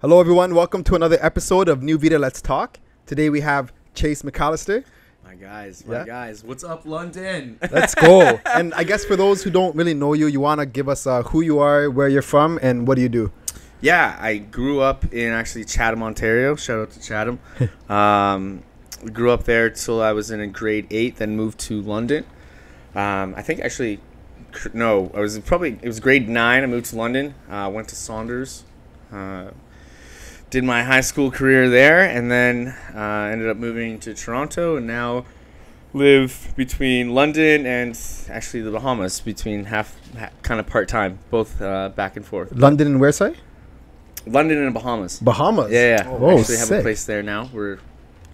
Hello, everyone. Welcome to another episode of NüVida. Let's Talk. Today we have Chase McAllister. My guys. What's up, London? Let's go. And I guess for those who don't really know you, you want to give us who you are, where you're from, and what do you do? Yeah, I grew up in actually Chatham, Ontario. Shout out to Chatham. Grew up there till I was in grade 8, then moved to London. I think actually, no, it was grade 9. I moved to London. Went to Saunders. Did my high school career there, and then ended up moving to Toronto, and now live between London and actually the Bahamas, between kind of part-time, both back and forth. London and where, sorry? London and Bahamas. Bahamas? Yeah. Oh, actually have a place there now. We're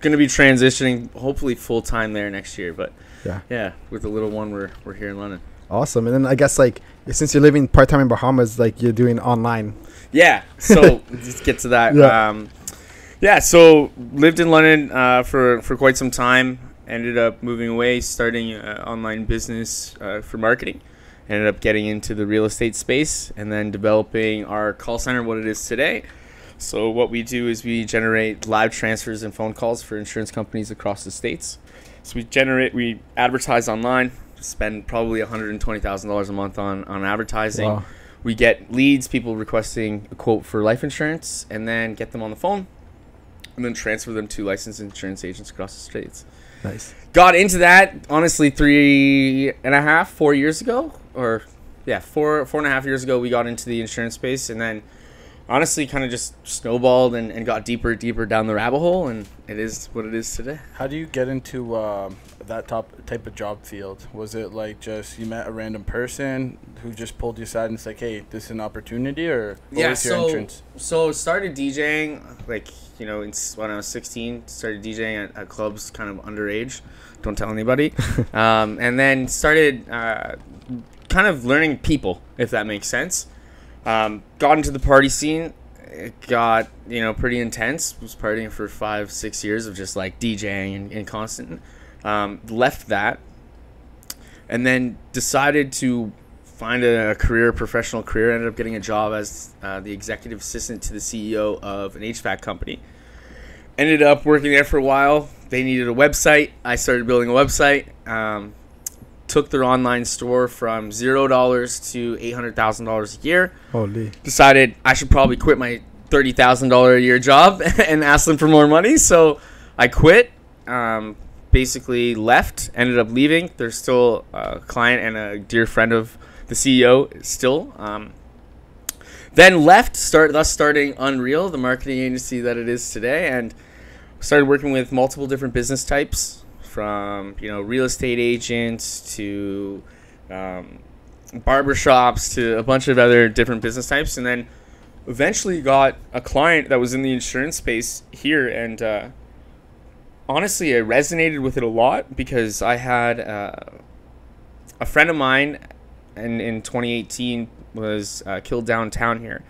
going to be transitioning, hopefully full-time there next year, but yeah, with the little one, we're here in London. Awesome. And then I guess, like, since you're living part-time in Bahamas, like, you're doing online. Yeah, so let's get to that. So lived in London for quite some time. Ended up moving away, starting an online business for marketing. Ended up getting into the real estate space and then developing our call center, what it is today. So what we do is we generate live transfers and phone calls for insurance companies across the States. So we advertise online, spend probably $120,000 a month on advertising. Wow. We get leads, people requesting a quote for life insurance, and then get them on the phone, and then transfer them to licensed insurance agents across the States. Nice. Got into that, honestly, 4 years ago. Four and a half years ago, we got into the insurance space, and then honestly kind of just snowballed and got deeper down the rabbit hole, and it is what it is today. How do you get into that type of job field? Was it like just you met a random person who just pulled you aside and it's like, hey, this is an opportunity, or what was your entrance? So started DJing when I was 16. Started DJing at clubs, kind of underage. Don't tell anybody. And then started kind of learning people, if that makes sense. Got into the party scene. It got pretty intense. Was partying for 5-6 years of just like DJing and constant. Left that, and then decided to find a professional career. Ended up getting a job as the executive assistant to the CEO of an HVAC company. Ended up working there for a while. They needed a website. I started building a website. Took their online store from $0 to $800,000 a year. Holy. Decided I should probably quit my $30,000 a year job and ask them for more money. So I quit. Basically left. Ended up leaving. There's still a client and a dear friend of the CEO still. Then left. Starting Unreal, the marketing agency that it is today, and started working with multiple different business types. From real estate agents to barbershops to a bunch of other different business types, and then eventually got a client that was in the insurance space here, and honestly, I resonated with it a lot because I had a friend of mine, and in 2018 was killed downtown here,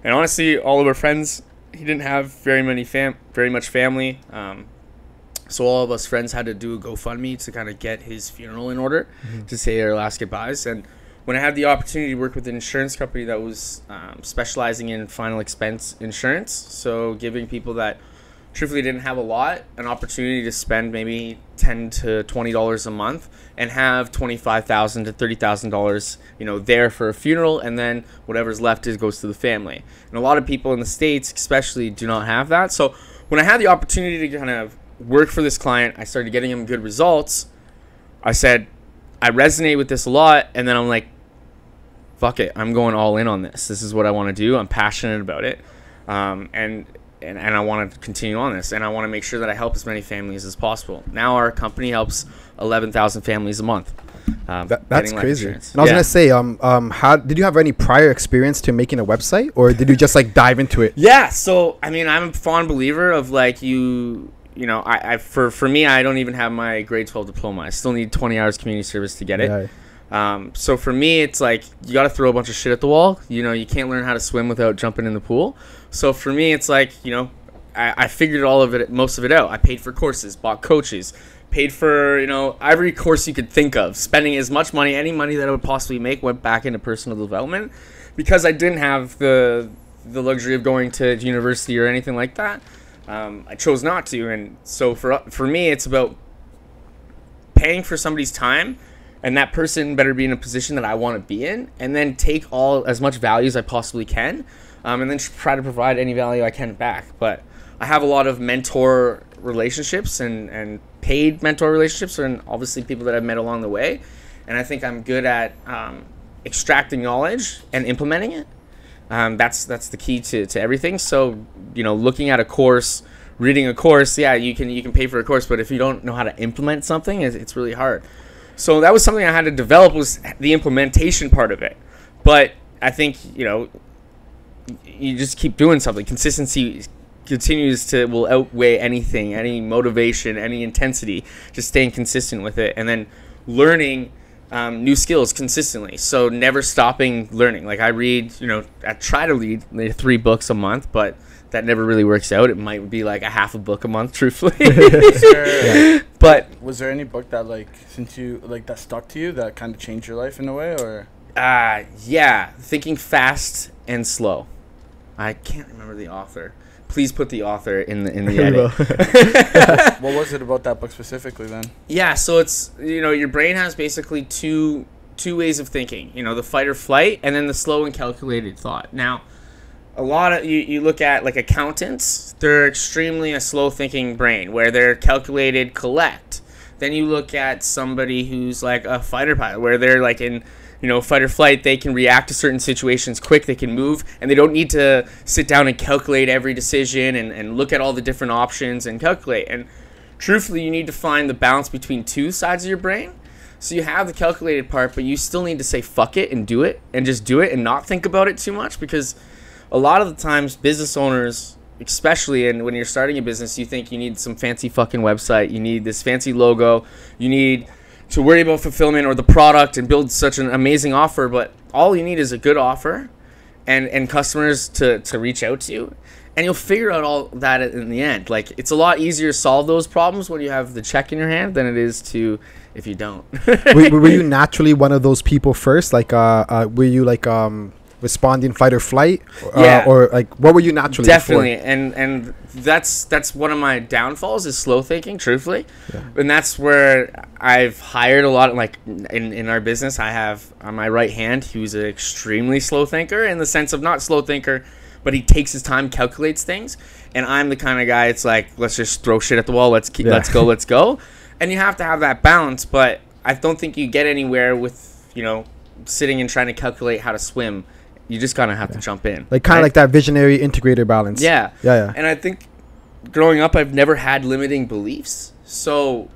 and honestly, all of our friends, he didn't have very much family. So all of us friends had to do a GoFundMe to kind of get his funeral in order, to say our last goodbyes. And when I had the opportunity to work with an insurance company that was specializing in final expense insurance, so giving people that truthfully didn't have a lot an opportunity to spend maybe $10 to $20 a month and have $25,000 to $30,000 there for a funeral, and then whatever's left goes to the family. And a lot of people in the States especially do not have that. So when I had the opportunity to kind of work for this client, I started getting him good results. I said, I resonate with this a lot, and then I'm like, fuck it, I'm going all in on this. This is what I want to do. I'm passionate about it, and I want to continue on this, and I want to make sure that I help as many families as possible. Now our company helps 11,000 families a month. That's crazy. And I was gonna say, how did you have any prior experience to making a website, or did you just like dive into it? Yeah, so I mean, I'm a fond believer of like for me, I don't even have my grade 12 diploma. I still need 20 hours community service to get it. So for me, it's like you got to throw a bunch of shit at the wall. You can't learn how to swim without jumping in the pool. So for me, it's like I figured most of it out. I paid for courses, bought coaches, paid for every course you could think of, spending as much money, any money that I would possibly make went back into personal development, because I didn't have the the luxury of going to university or anything like that. I chose not to, and so for me, it's about paying for somebody's time, and that person better be in a position that I want to be in, and then take as much value as I possibly can, and then try to provide any value I can back. But I have a lot of mentor relationships and paid mentor relationships, and obviously people that I've met along the way, and I think I'm good at extracting knowledge and implementing it. That's the key to everything. So, looking at a course, reading a course, yeah, you can pay for a course, but if you don't know how to implement something, it's really hard. So that was something I had to develop, was the implementation part of it. But I think, you just keep doing something. Consistency will outweigh anything, any motivation, any intensity, just staying consistent with it, and then learning new skills consistently. So never stopping learning. Like I try to read 3 books a month, but that never really works out. It might be like a half a book a month, truthfully. But was there any book that that stuck to you that kind of changed your life in a way, or? Yeah, Thinking Fast and Slow. I can't remember the author. Please put the author in the edit. What was it about that book specifically then? Yeah, so it's, your brain has basically two ways of thinking. The fight or flight, and then the slow and calculated thought. Now, a lot of you look at like accountants, they're extremely a slow thinking brain where they're calculated, collect. Then you look at somebody who's like a fighter pilot where they're like in fight or flight, they can react to certain situations quick, they can move, and they don't need to sit down and calculate every decision and look at all the different options and calculate. And truthfully, you need to find the balance between two sides of your brain. So you have the calculated part, but you still need to say fuck it and do it, and just do it and not think about it too much, because a lot of the times business owners, especially, and when you're starting a business, you think you need some fancy fucking website, you need this fancy logo, you need to worry about fulfillment or the product and build such an amazing offer, but all you need is a good offer and customers to reach out to you, and you'll figure out all that in the end. Like, it's a lot easier to solve those problems when you have the check in your hand than it is if you don't. were you naturally one of those people first? Like, were you like responding fight or flight? Yeah. Or like, what were you naturally? Definitely. Before? And that's one of my downfalls is slow thinking, truthfully. Yeah. And that's where I've hired a lot, like in our business, I have on my right hand who's an extremely slow thinker, in the sense of not slow thinker, but he takes his time, calculates things. And I'm the kind of guy, it's like, let's just throw shit at the wall. Let's go. And you have to have that balance, but I don't think you get anywhere with, sitting and trying to calculate how to swim. You just kind of have to jump in. Like kind of like that visionary integrator balance. Yeah. And I think growing up, I've never had limiting beliefs. So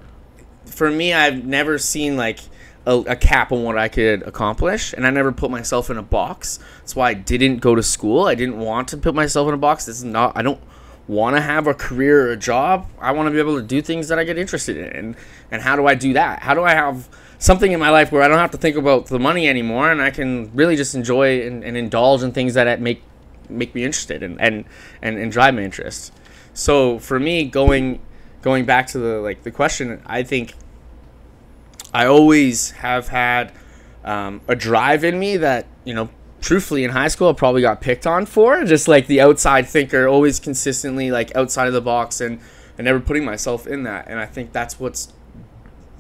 for me, I've never seen like a cap on what I could accomplish. And I never put myself in a box. That's why I didn't go to school. I didn't want to put myself in a box. I don't want to have a career or a job. I want to be able to do things that I get interested in. And how do I do that? How do I have something in my life where I don't have to think about the money anymore, and I can really just enjoy and indulge in things that make me interested and drive my interest. So for me, going back to the question, I think I always have had a drive in me that, truthfully in high school I probably got picked on for, just like the outside thinker, always consistently like outside of the box and never putting myself in that. And I think that's what's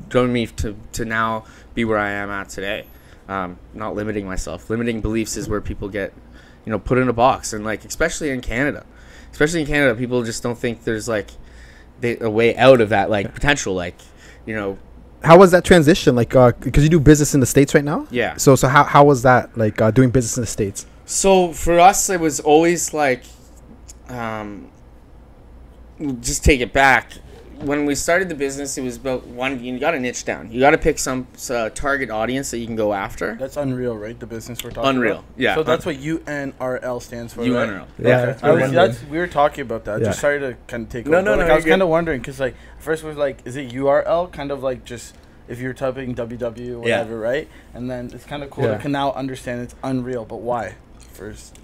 driven me to now be where I am at today. Not limiting myself. Limiting beliefs is where people get, put in a box. And like, especially in Canada, people just don't think there's like a way out of that, like potential, like, How was that transition? Like, because you do business in the States right now? Yeah. So how was that, like, doing business in the States? So for us, it was always like, just take it back. When we started the business, it was about you got to niche down. You got to pick some target audience that you can go after. That's Unreal, right? The business we're talking Unreal, about? yeah. So that's what UNRL stands for, UNRL. Right? Yeah. Okay. We were talking about that. Yeah. Just sorry to kind of take over. No, like, I was kind of wondering, because like, first was like, is it URL? Kind of like just if you're typing www, whatever, right? And then it's kind of cool to now understand it's Unreal, but why first?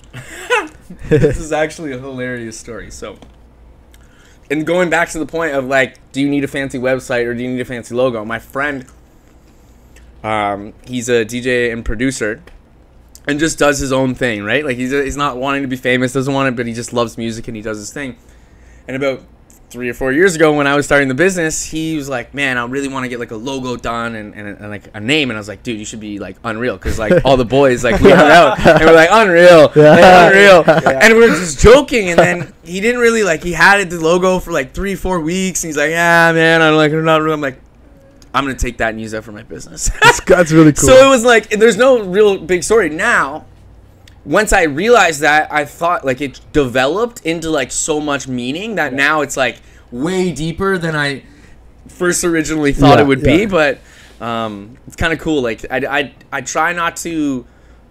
This is actually a hilarious story. So, and going back to the point of like, do you need a fancy website or do you need a fancy logo? My friend, he's a DJ and producer, and just does his own thing, right? Like he's not wanting to be famous, doesn't want it, but he just loves music and he does his thing. And about 3 or 4 years ago when I was starting the business, he was like, man, I really want to get like a logo done and like a name. And I was like, dude, you should be like Unreal, because like all the boys, like we hung out and we're like Unreal, Unreal. And we were just joking. And then he didn't really like, he had the logo for like 3-4 weeks and he's like, yeah, man, I'm like, I'm not real. I'm like, I'm gonna take that and use that for my business. That's really cool. So it was like, there's no real big story. Now, once I realized that, I thought like it developed into like so much meaning that now it's like way deeper than I first originally thought it would be. But it's kind of cool. Like I try not to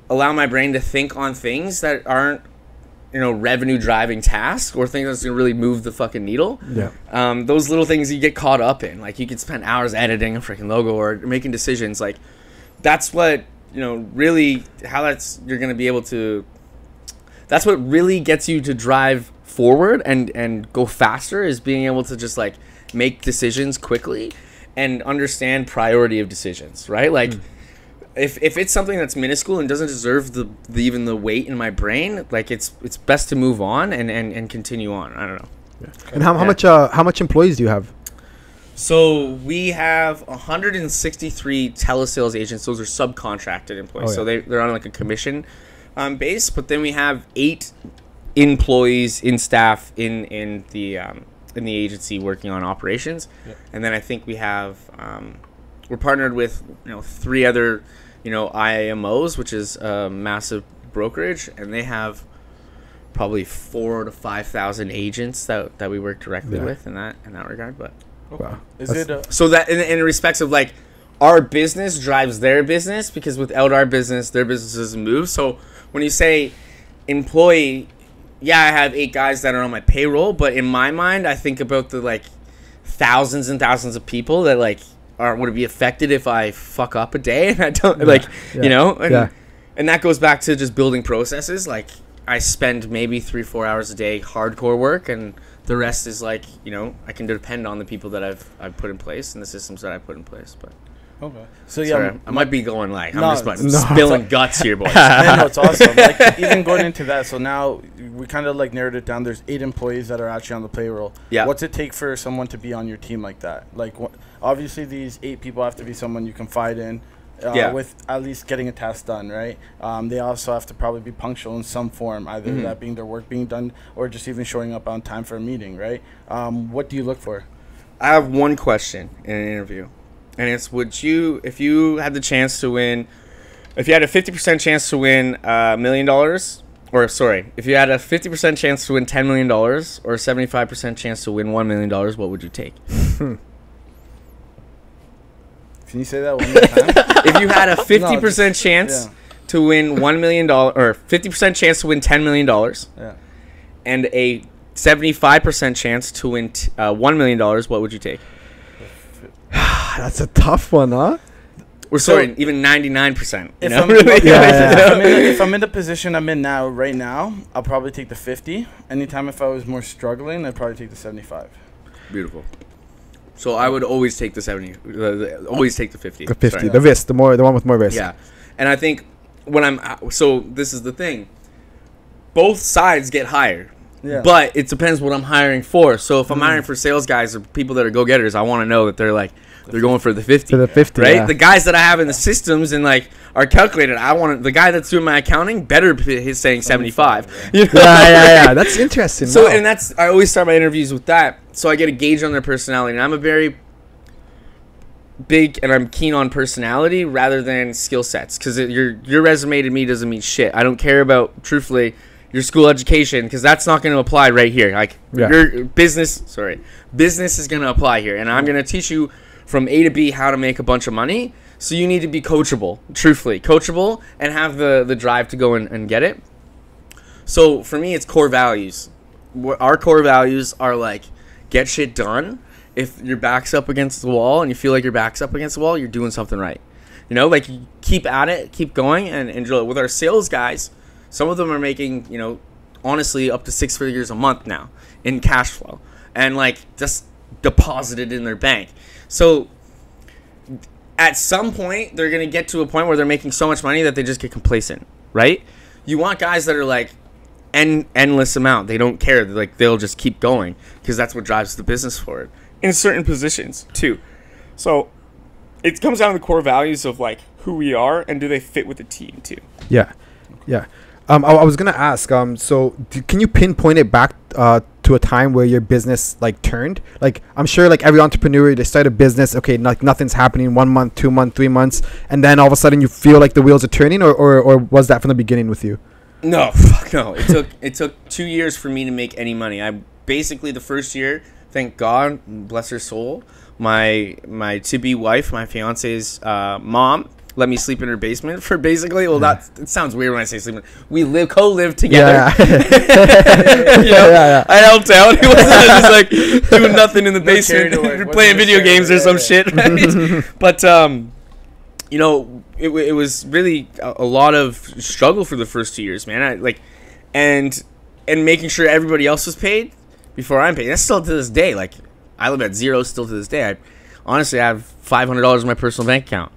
allow my brain to think on things that aren't, you know, revenue driving tasks or things that's gonna really move the fucking needle. Those little things you get caught up in, like you could spend hours editing a freaking logo or making decisions. Like that's what, you know, really how you're gonna be able to, that's what really gets you to drive forward and go faster, is being able to just like make decisions quickly and understand priority of decisions, right? Like if it's something that's minuscule and doesn't deserve even the weight in my brain, like it's best to move on and continue on. I don't know. And how much employees do you have? So we have 163 telesales agents. Those are subcontracted employees. So they're on like a commission base. But then we have 8 employees in staff in the agency working on operations. And then I think we have we're partnered with 3 other IMOs, which is a massive brokerage, and they have probably 4,000 to 5,000 agents that we work directly with in that regard. But wow. Is it so that in respects of like our business drives their business, because without our business, their business doesn't move. So when you say employee, yeah, I have 8 guys that are on my payroll, but in my mind, I think about the like thousands and thousands of people that like would be affected if I fuck up a day and I don't and that goes back to just building processes. Like I spend maybe 3-4 hours a day hardcore work, and the rest is like, I can depend on the people that I've put in place and the systems that I put in place. But okay, so sorry, I might be going like I'm spilling guts here, boys. No, it's awesome. Like even going into that, so now we kind of like narrowed it down. There's 8 employees that are actually on the payroll. Yeah. What's it take for someone to be on your team like that? Like obviously these 8 people have to be someone you confide in. With at least getting a task done, right? They also have to probably be punctual in some form, either that being their work being done or just even showing up on time for a meeting, right? What do you look for? I have one question in an interview, and it's if you had the chance to win, if you had a 50% chance to win $1 million, or sorry, if you had a 50% chance to win $10 million or a 75% chance to win $1 million, what would you take? Can you say that one more time? If you had a 50% chance to win $1 million, or 50% chance to win $10 million, and a 75% chance to win $1 million, what would you take? That's a tough one, huh? Or sorry, even 99%. If I'm in the position I'm in now, right now, I'll probably take the 50. Anytime if I was more struggling, I'd probably take the 75. Beautiful. So I would always take the 70. Always take the 50. The 50. Sorry. The risk. The one with more risk. Yeah, and I think so this is the thing. Both sides get hired. Yeah. But it depends what I'm hiring for. So if I'm hiring for sales guys or people that are go-getters, I want to know that they're going for the 50. For the 50, right? Yeah. The guys that I have in the systems and like are calculated, the guy that's doing my accounting better he's saying 75. Yeah. Yeah. That's interesting. So and I always start my interviews with that, so I get a gauge on their personality. And I'm a very big and I'm keen on personality rather than skill sets, because your resume to me doesn't mean shit. I don't care about, truthfully, your school education, because that's not going to apply right here. Like your business is going to apply here, and I'm going to teach you from A to B how to make a bunch of money. So you need to be coachable, truthfully coachable, and have the drive to go and get it. So for me, it's core values. Our core values are like, get shit done. If your back's up against the wall and you feel like your back's up against the wall, you're doing something right. Like keep at it, keep going, and drill it. With our sales guys, some of them are making, honestly, up to 6 figures a month now in cash flow, and like just deposited in their bank. So at some point, they're going to get to a point where they're making so much money that they just get complacent. right? You want guys that are like endless amount. They don't care. They're like, they'll just keep going because that's what drives the business forward in certain positions too. So it comes down to the core values of like who we are and do they fit with the team too. Yeah. I was gonna ask. Can you pinpoint it back to a time where your business like turned? Like, I'm sure like every entrepreneur, they start a business. Okay, like nothing's happening. 1 month, 2 months, 3 months, and then all of a sudden you feel like the wheels are turning, or was that from the beginning with you? No, fuck no. It took 2 years for me to make any money. I basically the first year, thank God, bless her soul, my to-be wife, my fiance's mom, let me sleep in her basement for basically. Well, it sounds weird when I say sleeping. We co-live together. Yeah. I helped out. It wasn't just like doing nothing in the basement, playing video games or some shit. Right? But you know, it was really a lot of struggle for the first 2 years, man. And making sure everybody else was paid before I'm paid. That's still to this day. Like, I live at zero still to this day. Honestly, I have $500 in my personal bank account.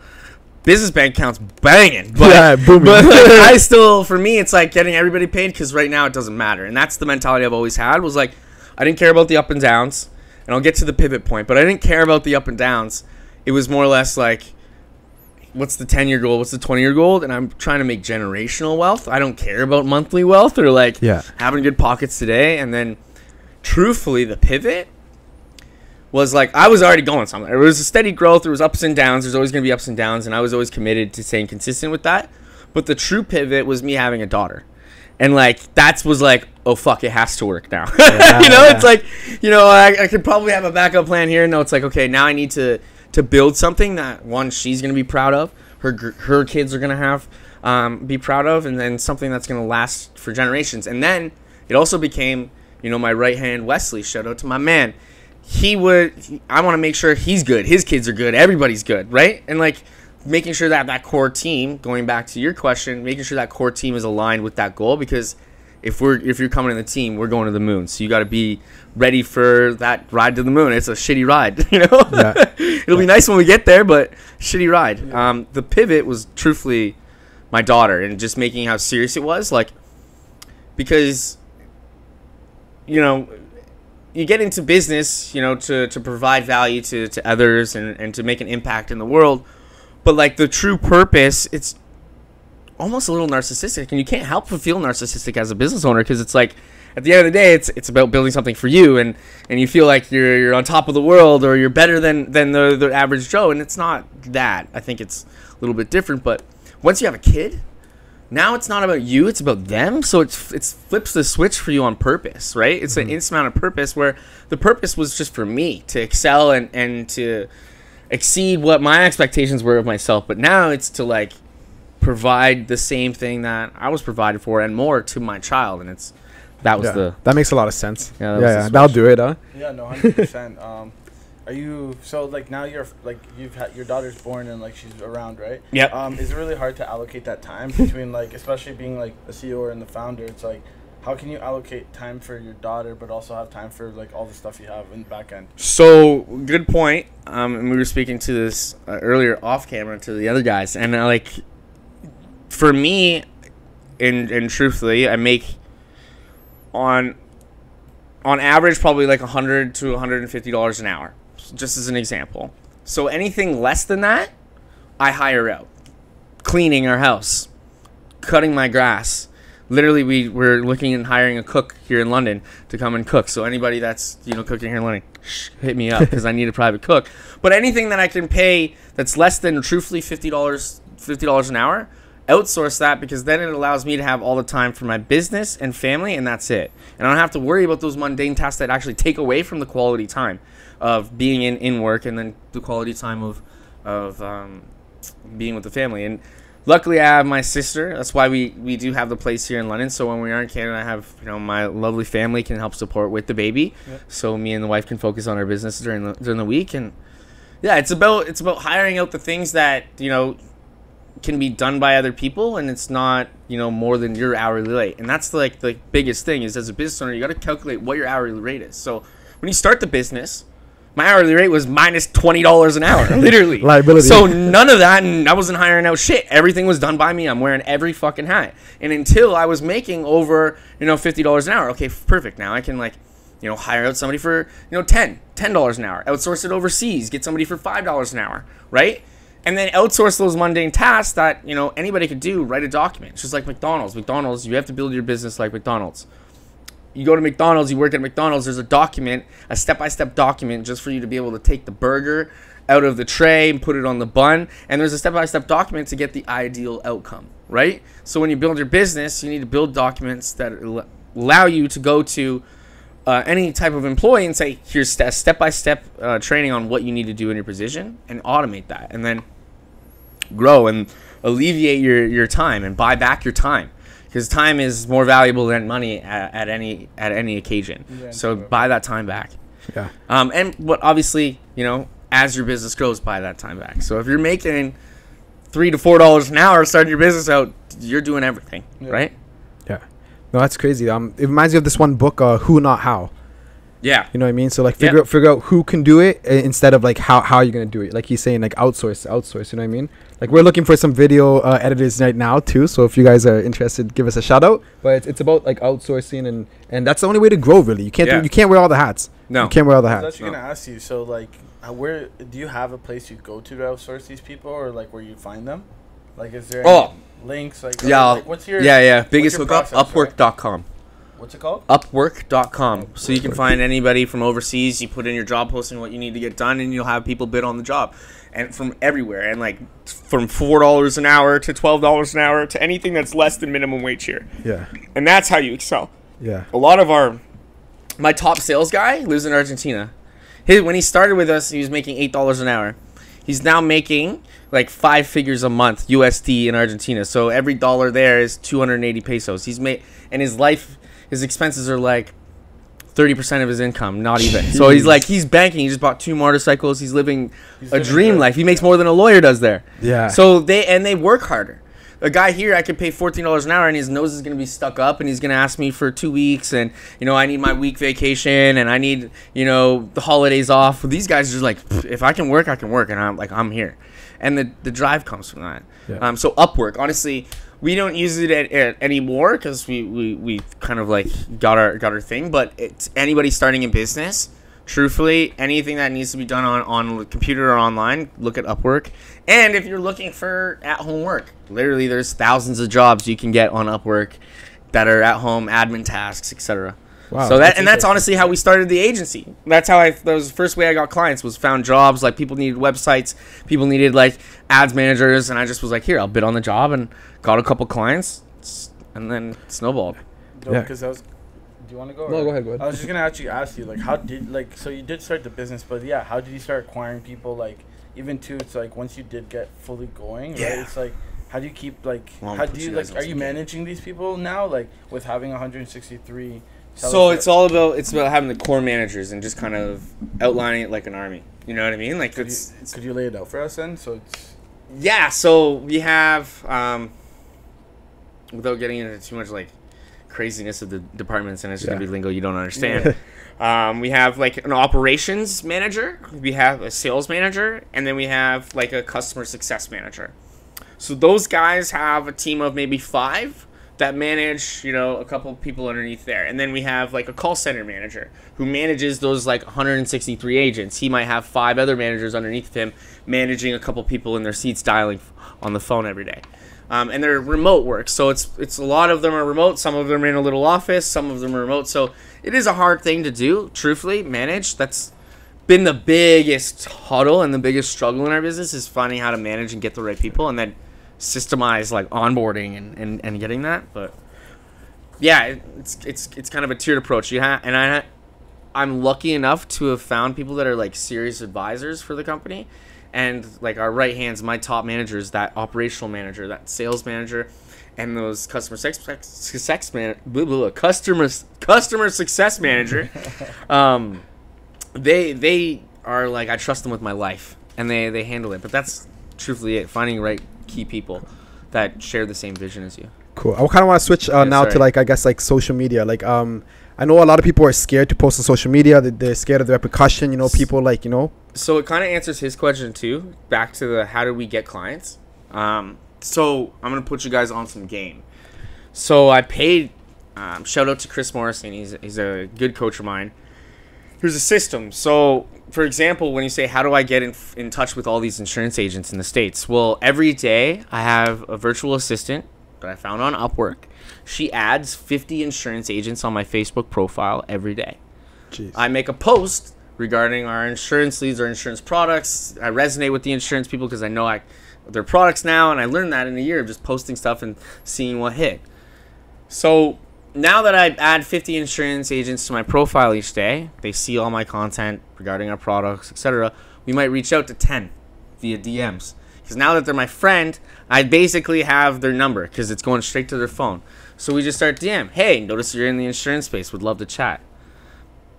Business bank account's banging, but I still, for me, it's like getting everybody paid because right now it doesn't matter, and that's the mentality I've always had. Was like, I didn't care about the up and downs, and I'll get to the pivot point, but I didn't care about the up and downs. It was more or less like, what's the 10-year goal? What's the 20-year goal? And I'm trying to make generational wealth. I don't care about monthly wealth or like having good pockets today. And then, truthfully, the pivot was like, I was already going somewhere. It was a steady growth. There was ups and downs. There's always going to be ups and downs. And I was always committed to staying consistent with that. But the true pivot was me having a daughter. And like, that was like, oh, fuck, it has to work now. It's like, I could probably have a backup plan here. No, it's like, okay, now I need to build something that, one, she's going to be proud of. Her kids are going to have, be proud of. And then something that's going to last for generations. And then it also became, my right hand, Wesley. Shout out to my man. I want to make sure he's good, his kids are good, everybody's good, right? And like making sure that core team, going back to your question, making sure that core team is aligned with that goal, because if you're coming in the team, we're going to the moon. So you got to be ready for that ride to the moon. It's a shitty ride, It'll be nice when we get there, but shitty ride. The pivot was truthfully my daughter, and just making how serious it was, like, because you get into business, to provide value to others and to make an impact in the world. But, like, the true purpose, it's almost a little narcissistic. And you can't help but feel narcissistic as a business owner, because it's like, at the end of the day, it's about building something for you. And you feel like you're on top of the world, or you're better than the average Joe. And it's not that. I think it's a little bit different. But once you have a kid, now it's not about you, it's about them. So it flips the switch for you on purpose, right? It's an instant amount of purpose, where the purpose was just for me to excel and to exceed what my expectations were of myself. But now it's to like provide the same thing that I was provided for and more to my child. And that makes a lot of sense. Yeah, that'll do it, huh? Yeah, no, 100%. Are you, so like now you're like, you've had your daughter's born and like she's around, right? Yep. Is it really hard to allocate that time between, like, especially being like a CEO and the founder? It's like, how can you allocate time for your daughter but also have time for like all the stuff you have in the back end? So good point. And we were speaking to this earlier off camera to the other guys, and like, for me, and truthfully, I make on average probably like $100 to $150 an hour. Just as an example. So anything less than that, I hire out. Cleaning our house, cutting my grass. Literally, we're looking and hiring a cook here in London to come and cook. So anybody that's cooking here in London, hit me up, because I need a private cook. But anything that I can pay that's less than, truthfully, $50 an hour, outsource that, because then it allows me to have all the time for my business and family, and that's it. And I don't have to worry about those mundane tasks that actually take away from the quality time of being in work, and then the quality time of being with the family. And luckily, I have my sister. That's why we do have the place here in London. So when we are in Canada, I have my lovely family can help support with the baby. Yep. So me and the wife can focus on our business during the week. And yeah, it's about hiring out the things that can be done by other people, and it's not more than your hourly rate. And that's like the biggest thing is, as a business owner, you got to calculate what your hourly rate is. So when you start the business, My hourly rate was minus $20 an hour, literally. Liability. So none of that, and I wasn't hiring out shit. Everything was done by me. I'm wearing every fucking hat. And until I was making over, $50 an hour, okay, perfect. Now I can hire out somebody for, $10 an hour. Outsource it overseas. Get somebody for $5 an hour, right? And then outsource those mundane tasks that, anybody could do. Write a document. It's just like McDonald's. McDonald's, you have to build your business like McDonald's. You go to McDonald's, you work at McDonald's, there's a document, a step-by-step document just for you to be able to take the burger out of the tray and put it on the bun. And there's a step-by-step document to get the ideal outcome, right? So when you build your business, you need to build documents that allow you to go to any type of employee and say, here's step-by-step training on what you need to do in your position, and automate that. And then grow and alleviate your time and buy back your time. Because time is more valuable than money at any occasion. Yeah, so buy that time back. Yeah. But obviously, as your business grows, buy that time back. So if you're making $3 to $4 an hour starting your business out, you're doing everything, right? Yeah. No, that's crazy. It reminds me of this one book, Who Not How. Yeah. You know what I mean? So figure out who can do it instead of how you're gonna do it. Like he's saying, outsource. You know what I mean? Like we're looking for some video editors right now too. So if you guys are interested, give us a shout out. But it's about outsourcing and that's the only way to grow really. You can't wear all the hats. No. You can't wear all the hats. I was actually gonna ask you. So where do you have a place you go to outsource these people, or where you find them? Is there any links? What's your biggest hookup? Upwork.com. What's it called? Upwork.com. So you can find anybody from overseas. You put in your job posting, what you need to get done, and you'll have people bid on the job. And from everywhere. And from $4 an hour to $12 an hour to anything that's less than minimum wage here. Yeah. And that's how you excel. Yeah. A lot of my top sales guy lives in Argentina. When he started with us, he was making $8 an hour. He's now making 5 figures a month USD in Argentina. So every dollar there is 280 pesos. And his expenses are 30% of his income, not even. So he's banking. He just bought 2 motorcycles. He's living a dream life. He makes more than a lawyer does there. Yeah. So they work harder. A guy here, I could pay $14 an hour, and his nose is going to be stuck up, and he's going to ask me for 2 weeks, and I need my week vacation, and I need the holidays off. These guys are just if I can work, I can work, and I'm here, and the drive comes from that. Yeah. So Upwork, honestly, we don't use it anymore because we kind of got our thing, but it's anybody starting a business. Truthfully, anything that needs to be done on a computer or online, look at Upwork. And if you're looking for at-home work, literally there's thousands of jobs you can get on Upwork that are at-home admin tasks, etc. Wow, so that's honestly how we started the agency. That was the first way I got clients, was found jobs. People needed websites, people needed ads managers, and I just was here, I'll bid on the job, and got a couple clients, and then snowballed. Because that was. Do you want to go? No, go ahead. I was just gonna actually ask you, how did so you did start the business, but how did you start acquiring people? Even too, it's once you did get fully going, right? It's how do you keep how do you are you managing these people now, with having 163? So it's about having the core managers and just kind of outlining it like an army. You know what I mean? Could you lay it out for us then? So it's So we have without getting into too much craziness of the departments, and it's just gonna be lingo you don't understand. We have an operations manager, we have a sales manager, and then we have a customer success manager. So those guys have a team of maybe 5 that manage a couple people underneath there, and then we have a call center manager who manages those 163 agents. He might have 5 other managers underneath him managing a couple people in their seats dialing on the phone every day. And they're remote work, so it's a lot of them are remote. Some of them are in a little office, some of them are remote. So it is a hard thing to do, truthfully, manage. That's been the biggest huddle and the biggest struggle in our business, is finding how to manage and get the right people, and then systemize onboarding and getting that. But it's kind of a tiered approach. I'm lucky enough to have found people that are serious advisors for the company. And our right hands, my top managers, that operational manager, that sales manager, and those customer success manager, they are I trust them with my life, and they handle it. But that's truthfully it, finding right key people that share the same vision as you. Cool. I kind of want to switch now to I guess social media. I know a lot of people are scared to post on social media. They're scared of the repercussion. You know, people like, you know. So it kind of answers his question too. Back to the how do we get clients? So I'm gonna put you guys on some game. So I paid. Shout out to Chris Morrison. He's a good coach of mine. Here's a system. So, for example, when you say, how do I get in touch with all these insurance agents in the States? Well, every day I have a virtual assistant that I found on Upwork. She adds 50 insurance agents on my Facebook profile every day. Jeez. I make a post regarding our insurance leads or insurance products. I resonate with the insurance people because I know their products now, and I learned that in a year of just posting stuff and seeing what hit. So now that I add 50 insurance agents to my profile each day, they see all my content regarding our products, etc. We might reach out to 10 via DMs. Because now that they're my friend, I basically have their number because it's going straight to their phone. So we just start DM. Hey, notice you're in the insurance space. Would love to chat.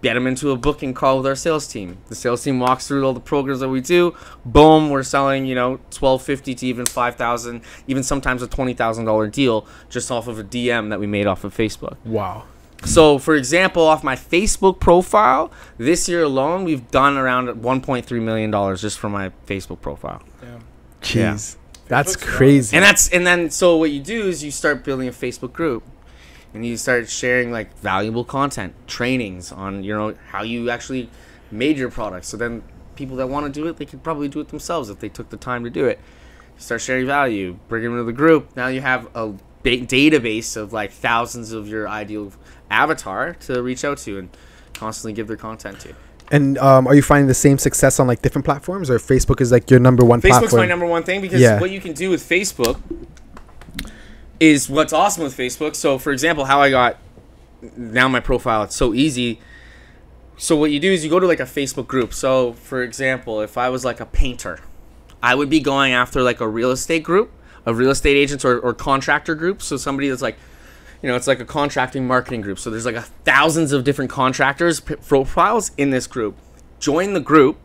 Get them into a booking call with our sales team. The sales team walks through all the programs that we do. Boom, we're selling, $1,250 to even $5,000, even sometimes a $20,000 deal just off of a DM that we made off of Facebook. Wow. So, for example, off my Facebook profile, this year alone, we've done around $1.3 million just from my Facebook profile. Damn. Jeez. Yeah. That's crazy. And then so what you do is you start building a Facebook group. And you start sharing like valuable content, trainings on, how you actually made your product. So then people that want to do it, they could probably do it themselves if they took the time to do it. You start sharing value, bring them into the group. Now you have a database of like thousands of your ideal avatar to reach out to and constantly give their content to. And are you finding the same success on like different platforms, or Facebook is like your number one platform? Facebook's my number one thing because what you can do with Facebook is what's awesome with Facebook. So, for example, how I got now my profile, it's so easy. So what you do is you go to like a Facebook group. So, for example, if I was like a painter, I would be going after like a real estate group of real estate agents or contractor groups. So somebody that's like, it's like a contracting marketing group. So there's like thousands of different contractors profiles in this group. Join the group,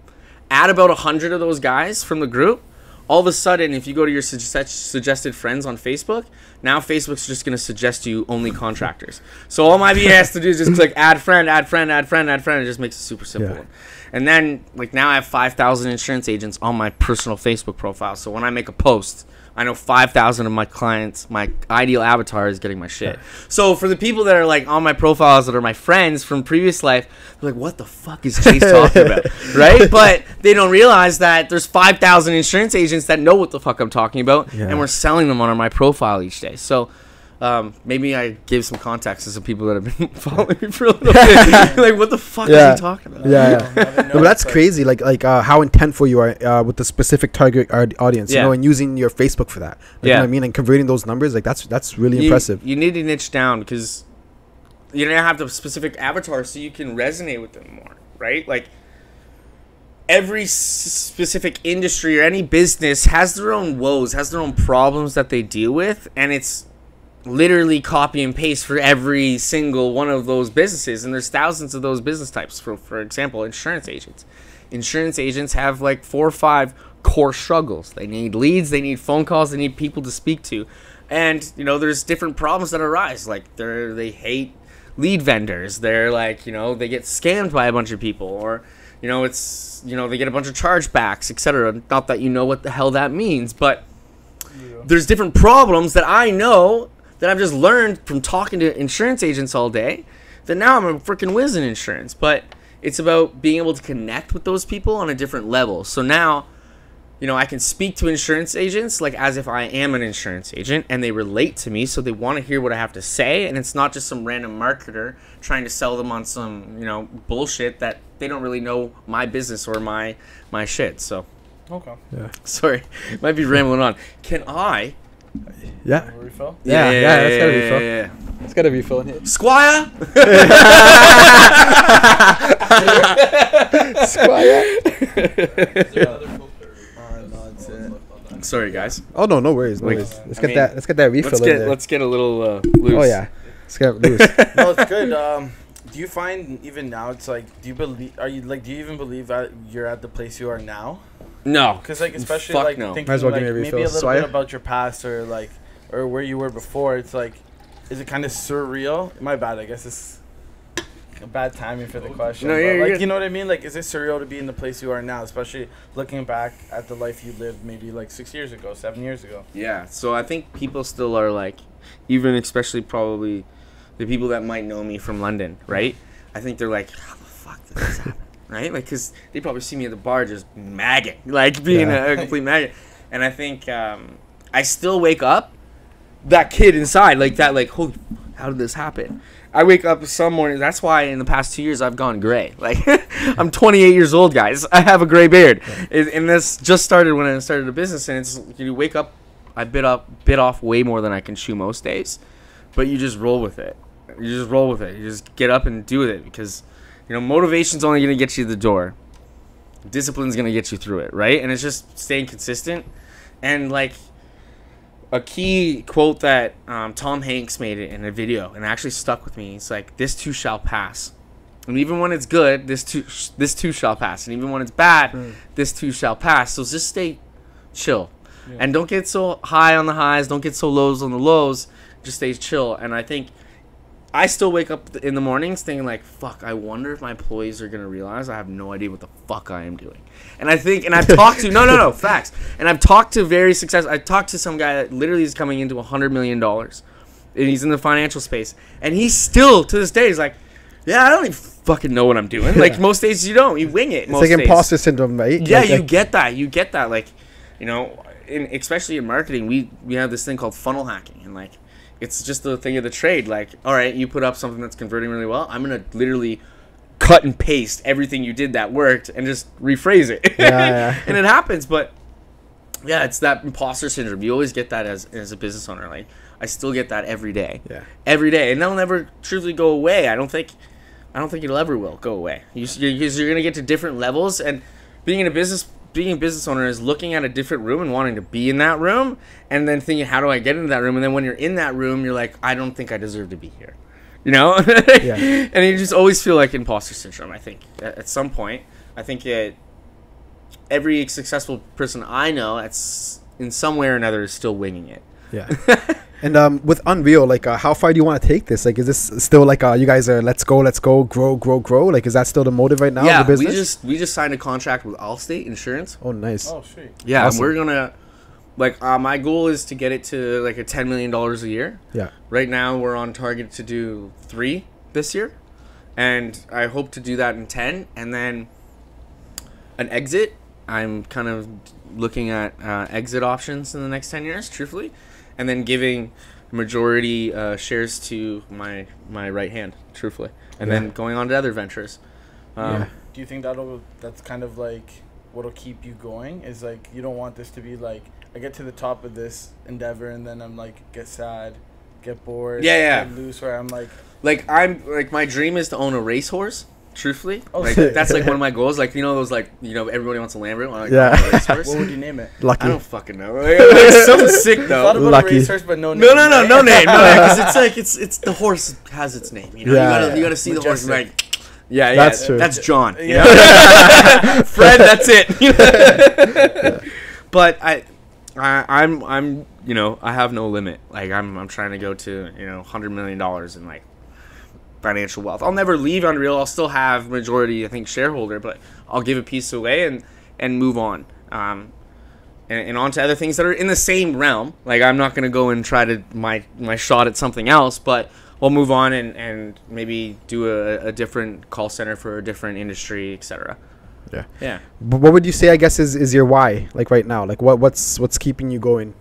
add about 100 of those guys from the group. All of a sudden, if you go to your suggested friends on Facebook, now Facebook's just going to suggest you only contractors. So all my VA has to do is just click add friend, add friend, add friend, add friend. It just makes it super simple. Yeah. And then, like, now I have 5,000 insurance agents on my personal Facebook profile. So when I make a post, I know 5,000 of my clients, my ideal avatar is getting my shit. Yeah. So for the people that are like on my profiles that are my friends from previous life, they're like, what the fuck is Chase talking about? Right? But they don't realize that there's 5,000 insurance agents that know what the fuck I'm talking about, and we're selling them on my profile each day. So maybe I gave some context to some people that have been following me for a little bit. Like, what the fuck is he talking about? No, but that's crazy. Like how intentful you are with the specific target audience, and using your Facebook for that. You know what I mean? And converting those numbers, like that's really impressive. You need to niche down because you don't have the specific avatar, so you can resonate with them more, right? Like every specific industry or any business has their own woes, has their own problems that they deal with, and it's literally copy and paste for every single one of those businesses, and there's thousands of those business types. For example, insurance agents have like 4 or 5 core struggles. They need leads, they need phone calls, they need people to speak to, and there's different problems that arise. Like they hate lead vendors. They're like they get scammed by a bunch of people, or it's they get a bunch of chargebacks, etc. Not that you know what the hell that means, but there's different problems that I know that I've just learned from talking to insurance agents all day, that now I'm a freaking whiz in insurance. But it's about being able to connect with those people on a different level. So now, I can speak to insurance agents like as if I am an insurance agent, and they relate to me, so they want to hear what I have to say, and it's not just some random marketer trying to sell them on some, bullshit that they don't really know my business or my shit. So, okay. Yeah. Sorry, might be rambling on. Can I? Yeah. Refill? Yeah, that's gotta refill. Yeah. It's gotta refill in here. Squire? Squire? Sorry, guys. Oh no worries. Let's get that refill in there. Let's get a little loose. Oh yeah. Let's get loose. No, it's good. Do you find even now it's like, do you even believe that you're at the place you are now? No, because like especially fuck like no. thinking like maybe a little bit about your past or where you were before. It's like, is it kind of surreal? My bad. I guess it's bad timing for the question. No, like, you know what I mean? Like, is it surreal to be in the place you are now, especially looking back at the life you lived maybe like 6 years ago, 7 years ago? Yeah. So I think people still are like, even especially probably the people that might know me from London, right? I think they're like, how the fuck did this happen? Right? Like, because they probably see me at the bar just magging, like being a complete maggot. And I think I still wake up that kid inside, like that, like, holy, how did this happen? I wake up some mornings. That's why in the past 2 years I've gone gray. Like, I'm 28 years old, guys. I have a gray beard, and this just started when I started a business. And it's, you wake up, I bit off way more than I can chew most days, but you just roll with it. You just roll with it. You just get up and do it, because motivation's only gonna get you to the door. Discipline's gonna get you through it, right? And it's just staying consistent. And like, a key quote that Tom Hanks made it in a video and actually stuck with me. It's like, this too shall pass. And even when it's good, this too shall pass. And even when it's bad, this too shall pass. So just stay chill. Yeah. And don't get so high on the highs. Don't get so lows on the lows. Just stay chill. And I think I still wake up in the mornings thinking like, fuck, I wonder if my employees are going to realize I have no idea what the fuck I am doing. And I think, and I've talked to, no, facts. And I've talked to I talked to some guy that literally is coming into $100 million. And he's in the financial space. And he's still, to this day, he's like, yeah, I don't even fucking know what I'm doing. Like, most days you don't. You wing it. It's like imposter syndrome, right? Yeah, you get that. You get that. Like, especially in marketing, we have this thing called funnel hacking. And like, it's just the thing of the trade. Like, all right, you put up something that's converting really well. I'm going to literally cut and paste everything you did that worked and just rephrase it. Yeah. And it happens. But yeah, it's that imposter syndrome. You always get that as a business owner. Like, I still get that every day. Yeah. Every day. And that'll never truly go away. I don't think it'll ever will go away. Because you're going to get to different levels. And being a business owner is looking at a different room and wanting to be in that room, and then thinking, how do I get into that room? And then when you're in that room, you're like, I don't think I deserve to be here. Yeah. And you just always feel like imposter syndrome, I think, at some point. I think every successful person I know, in some way or another, is still winging it. Yeah. And with Unreal, like, how far do you want to take this? Like, is this still like you guys are let's go, grow? Like, is that still the motive right now? Yeah, of the business? we just signed a contract with Allstate Insurance. Oh, nice. Oh, sweet. Yeah, awesome. And we're gonna my goal is to get it to like a $10 million a year. Yeah. Right now we're on target to do 3 this year, and I hope to do that in 10, and then an exit. I'm kind of looking at exit options in the next 10 years, truthfully. And then giving majority shares to my right hand, truthfully, and then going on to other ventures. Do you think that's kind of like what'll keep you going? Is like, you don't want this to be like, I get to the top of this endeavor and then I'm like, get sad, get bored, get loose, where I'm like my dream is to own a racehorse. Truthfully, that's like one of my goals. Like, those like everybody wants a Lambo. What would you name it? Lucky. I don't fucking know. Like, something sick though. Thought about Lucky. A racehorse, but no name. No name. Because it's like it's the horse has its name. You gotta see the horse. Like, yeah, that's true. That's John. Yeah. Fred, that's it. But I'm I have no limit. Like, I'm trying to go to $100 million in like financial wealth. I'll never leave Unreal. I'll still have majority, I think, shareholder, but I'll give a piece away and move on. And on to other things that are in the same realm. Like, I'm not going to go and try to my shot at something else, but I'll move on and maybe do a different call center for a different industry, etc. Yeah. But what would you say, I guess, is your why, like right now? Like, what's keeping you going?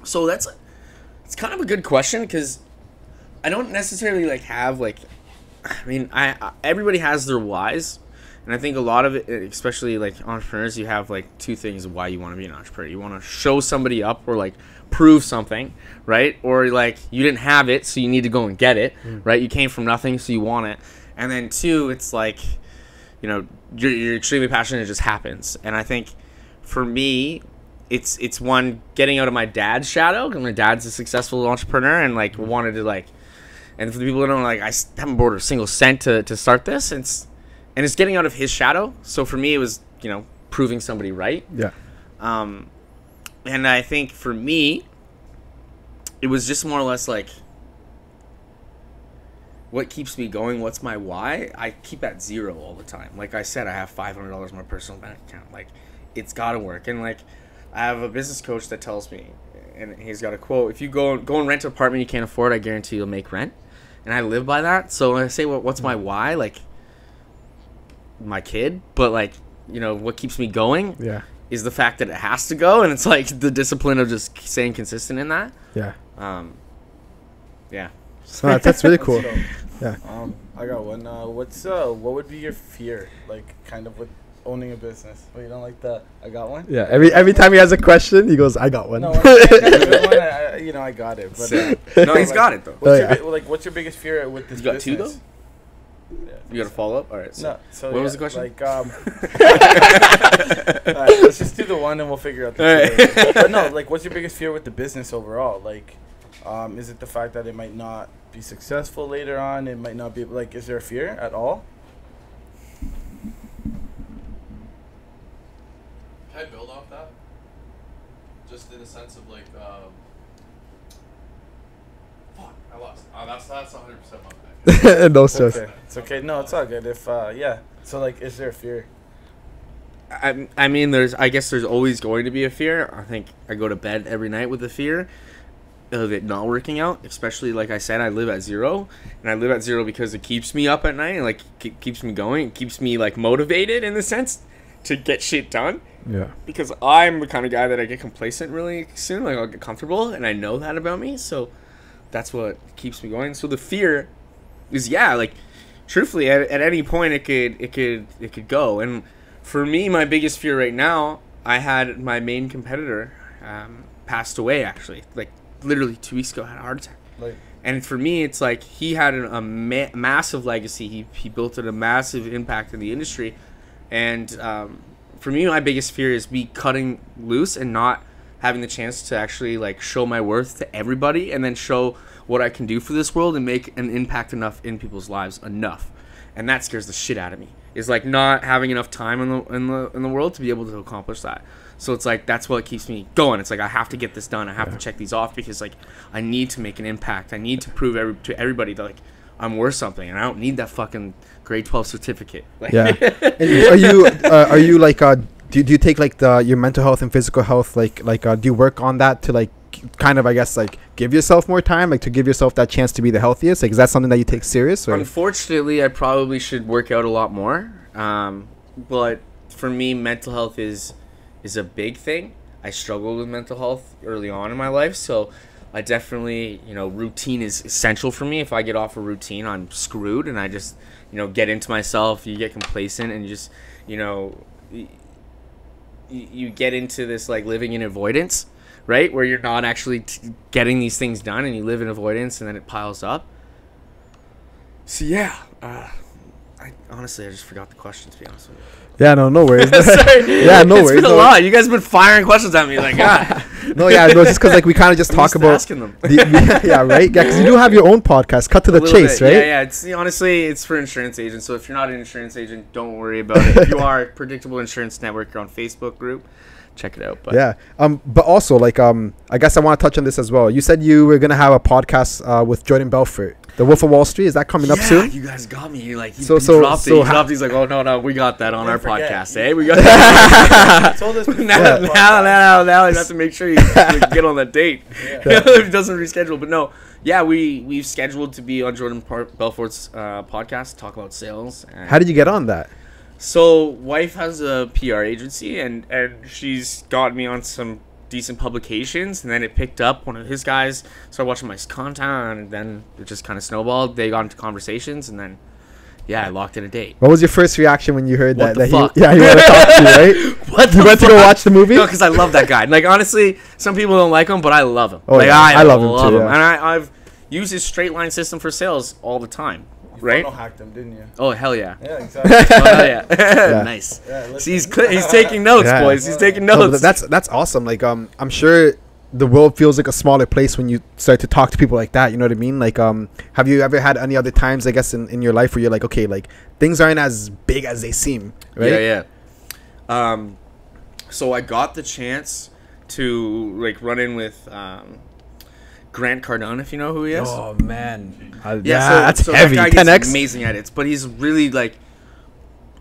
So it's kind of a good question, because I don't necessarily like have like, everybody has their whys, and I think a lot of it, especially like entrepreneurs, you have like 2 things of why you want to be an entrepreneur. You want to show somebody up or like prove something, right? Or like you didn't have it, so you need to go and get it, right? You came from nothing, so you want it. And then 2, it's like, you're extremely passionate, it just happens. And I think for me, it's one, getting out of my dad's shadow, because my dad's a successful entrepreneur and like wanted to like, and for the people that don't know, like, I haven't borrowed a single cent to start this, and it's getting out of his shadow. So for me, it was proving somebody right. Yeah. And I think for me, it was just more or less like, what keeps me going? What's my why? I keep at zero all the time. Like I said, I have $500 in my personal bank account. Like, it's got to work. And like, I have a business coach that tells me, and he's got a quote: if you go and rent an apartment you can't afford, I guarantee you'll make rent. And I live by that. So when I say what's my why, like, my kid, but like, you know, what keeps me going is the fact that it has to go, and it's like the discipline of just staying consistent in that. So that's really cool. Yeah. I got one. What would be your fear, like, kind of with owning a business? Oh, you don't like that? I got one. Yeah. Every time he has a question, he goes, "I got one." No, I got it. But no, he's got it though. What's your biggest fear with this business? You got two though. Yeah. You got a follow up? All right. So no. So what was the question? Like, all right, let's just do the one and we'll figure out the two. But no, like, what's your biggest fear with the business overall? Like, is it the fact that it might not be successful later on? It might not be, like, is there a fear at all? Can I build off that? Just in a sense of like, fuck, I lost. That's 100% my bad. No stress. Okay. It's okay. No, it's all good. If so, like, is there a fear? I mean, I guess there's always going to be a fear. I think I go to bed every night with the fear of it not working out. Especially, like I said, I live at zero, and I live at zero because it keeps me up at night and like keeps me going. It keeps me like motivated in the sense to get shit done. Yeah. Because I'm the kind of guy that I get complacent really soon. Like, I'll get comfortable, and I know that about me. So that's what keeps me going. So the fear is, like, truthfully, at any point it could go. And for me, my biggest fear right now, I had my main competitor passed away, actually, like literally 2 weeks ago. Had a heart attack. Like, and for me, it's like he had a massive legacy. He built a massive impact in the industry, and for me, my biggest fear is me cutting loose and not having the chance to actually like show my worth to everybody, and then show what I can do for this world and make an impact enough in people's lives enough. And that scares the shit out of me. Is like not having enough time in the world to be able to accomplish that. So it's like that's what keeps me going. It's like I have to get this done. I have to check these off because like I need to make an impact. I need to prove to everybody that like I'm worth something, and I don't need that fucking grade 12 certificate. Like, And are you like do you take like your mental health and physical health like do you work on that to like kind of, I guess, like give yourself more time, like to give yourself that chance to be the healthiest? Like, is that something that you take serious? Or? Unfortunately, I probably should work out a lot more. But for me, mental health is a big thing. I struggled with mental health early on in my life, so I definitely, routine is essential for me. If I get off a routine, I'm screwed, and I just, get into myself. You get complacent, and you just, you get into this like living in avoidance, right? Where you're not actually getting these things done, and you live in avoidance, and then it piles up. So I just forgot the question, to be honest with you. Yeah, no worries. Sorry. Yeah, no it's worries. It's been a lot. You guys have been firing questions at me like, God. No, just because like we kind of just talk about asking them. Yeah, right. Yeah, because you do have your own podcast. Cut to the chase, bit. right? Yeah. It's honestly, it's for insurance agents. So if you're not an insurance agent, don't worry about it. If you are, Predictable Insurance Network, you're on Facebook group. Check it out. But. Yeah. But also like I guess I want to touch on this as well. You said you were gonna have a podcast with Jordan Belfort, The Wolf of Wall Street. Is that coming up soon? You guys got me. You're like, he dropped it. He's like, oh no, we got that on our podcast, eh? We got that. Told us now you have to make sure you get on that date. If he doesn't reschedule, but no. Yeah, we've scheduled to be on Jordan Belfort's podcast, talk about sales. How did you get on that? So, wife has a PR agency, and she's got me on some decent publications, and then it picked up. One of his guys started watching my content, and then it just kind of snowballed. They got into conversations, and then, I locked in a date. What was your first reaction when you heard what that? He wanted to talk to you, right? What you went to go watch the movie? No, because I love that guy. Like, honestly, some people don't like him, but I love him. Oh, like, yeah. I love him too. And I've used his straight line system for sales all the time. Right? You hacked him, didn't you? Oh, hell yeah. Yeah, exactly. Hell yeah. Nice. Yeah, see, he's taking notes, boys. He's taking notes. No, that's awesome. Like, I'm sure the world feels like a smaller place when you start to talk to people like that. You know what I mean? Like, have you ever had any other times, I guess, in your life where you're like, okay, like, things aren't as big as they seem, right? Yeah. So I got the chance to, like, run in with Grant Cardone, if you know who he is. Oh man, that's heavy. That guy 10x. gets amazing edits, but he's really like,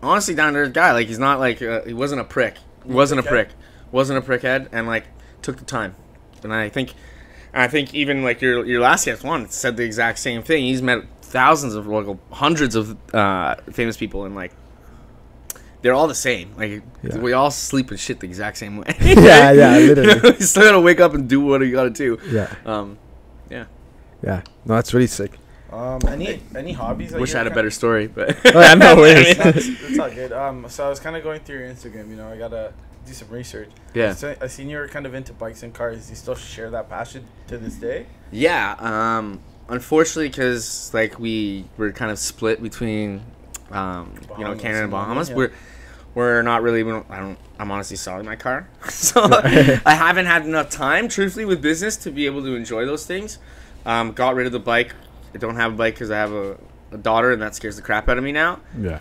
honestly, down to earth guy. Like he's not like he wasn't a prick. Wasn't a prickhead, and like took the time. And I think even like your last guest one said the exact same thing. He's met thousands of like hundreds of famous people, and like they're all the same. Like we all sleep and shit the exact same way. yeah, literally. You know, you still gotta wake up and do what you gotta do. Yeah. No, that's really sick. Any hobbies? That Wish I had a better story, but no worries. It's all good. So I was kind of going through your Instagram. You know, I gotta do some research. Yeah. I seen you were kind of into bikes and cars. Do you still share that passion to this day? Yeah. Unfortunately, because like we were kind of split between, Canada and Bahamas. Yeah. We're not really. I'm honestly selling my car, so I haven't had enough time, truthfully, with business to be able to enjoy those things. Got rid of the bike. I don't have a bike because I have a daughter, and that scares the crap out of me now. Yeah.